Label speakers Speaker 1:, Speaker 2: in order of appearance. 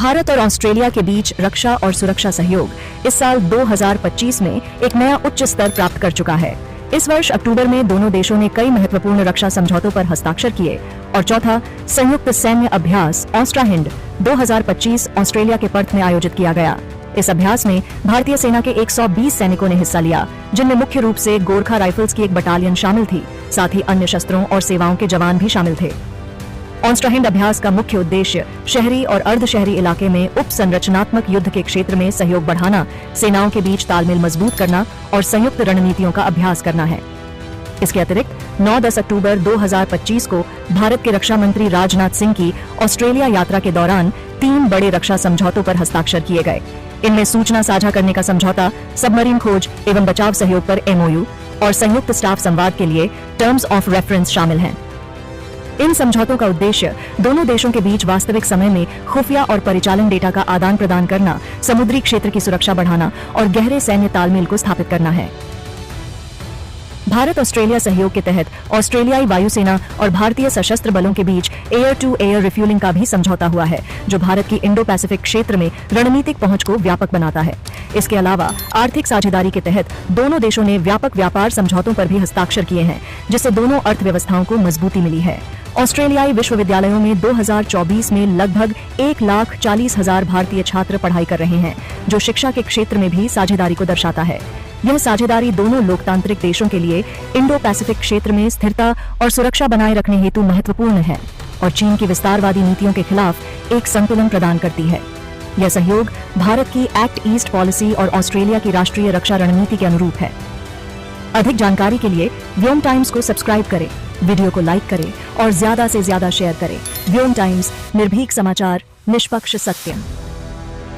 Speaker 1: भारत और ऑस्ट्रेलिया के बीच रक्षा और सुरक्षा सहयोग इस साल 2025 में एक नया उच्च स्तर प्राप्त कर चुका है। इस वर्ष अक्टूबर में दोनों देशों ने कई महत्वपूर्ण रक्षा समझौतों पर हस्ताक्षर किए और चौथा संयुक्त सैन्य अभ्यास ऑस्ट्रा हिंड 2025 ऑस्ट्रेलिया के पर्थ में आयोजित किया गया। इस अभ्यास में भारतीय सेना के 120 सैनिकों ने हिस्सा लिया, जिनमें मुख्य रूप से गोरखा राइफल्स की एक बटालियन शामिल थी। साथ ही अन्य शस्त्रों और सेवाओं के जवान भी शामिल थे। ऑस्ट्रा हिंड अभ्यास का मुख्य उद्देश्य शहरी और अर्धशहरी इलाके में उप संरचनात्मक युद्ध के क्षेत्र में सहयोग बढ़ाना, सेनाओं के बीच तालमेल मजबूत करना और संयुक्त रणनीतियों का अभ्यास करना है। इसके अतिरिक्त 9-10 अक्टूबर 2025 को भारत के रक्षा मंत्री राजनाथ सिंह की ऑस्ट्रेलिया यात्रा के दौरान 3 बड़े रक्षा समझौतों पर हस्ताक्षर किए गए। इनमें सूचना साझा करने का समझौता, सबमरीन खोज एवं बचाव सहयोग पर MOU और संयुक्त स्टाफ संवाद के लिए टर्म्स ऑफ रेफरेंस शामिल हैं। इन समझौतों का उद्देश्य दोनों देशों के बीच वास्तविक समय में खुफिया और परिचालन डेटा का आदान प्रदान करना, समुद्री क्षेत्र की सुरक्षा बढ़ाना और गहरे सैन्य तालमेल को स्थापित करना है। भारत ऑस्ट्रेलिया सहयोग के तहत ऑस्ट्रेलियाई वायुसेना और भारतीय सशस्त्र बलों के बीच एयर टू एयर रिफ्यूलिंग का भी समझौता हुआ है, जो भारत की इंडो पैसिफिक क्षेत्र में रणनीतिक पहुंच को व्यापक बनाता है। इसके अलावा आर्थिक साझेदारी के तहत दोनों देशों ने व्यापक व्यापार समझौतों पर भी हस्ताक्षर किए हैं, जिससे दोनों अर्थव्यवस्थाओं को मजबूती मिली है। ऑस्ट्रेलियाई विश्वविद्यालयों में 2024 में लगभग 1,40,000 भारतीय छात्र पढ़ाई कर रहे हैं, जो शिक्षा के क्षेत्र में भी साझेदारी को दर्शाता है। यह साझेदारी दोनों लोकतांत्रिक देशों के लिए इंडो पैसिफिक क्षेत्र में स्थिरता और सुरक्षा बनाए रखने हेतु महत्वपूर्ण है और चीन की विस्तारवादी नीतियों के खिलाफ एक संतुलन प्रदान करती है। यह सहयोग भारत की एक्ट ईस्ट पॉलिसी और ऑस्ट्रेलिया की राष्ट्रीय रक्षा रणनीति के अनुरूप है। अधिक जानकारी के लिए व्योम टाइम्स को सब्सक्राइब करें, वीडियो को लाइक करें और ज्यादा से ज्यादा शेयर करें। व्योम टाइम्स, निर्भीक समाचार, निष्पक्ष सत्य।